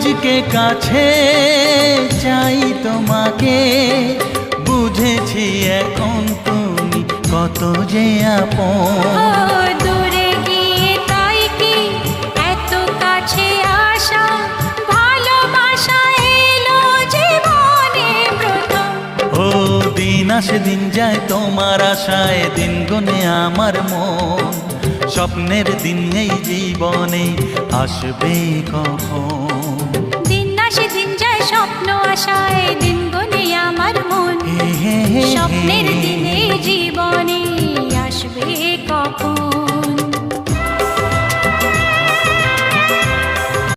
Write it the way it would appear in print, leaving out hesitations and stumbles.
আজকে কাছে চাই তোমাকে, বুঝেছি এখন তুমি কত যে আপন। দূরে গিয়ে তাই কি এত কাছে আসা, ভালোবাসা এলো জীবনে প্রথম। ও দিন আসে দিন যায় তোমার আশায়, দিন গুনে আমার মন। স্বপ্নের দিন এই জীবনে আসবে কখন? দিন আসে দিন যায় স্বপ্ন আশায়, দিন গুনে আমার মন। স্বপ্নের দিনে জীবনে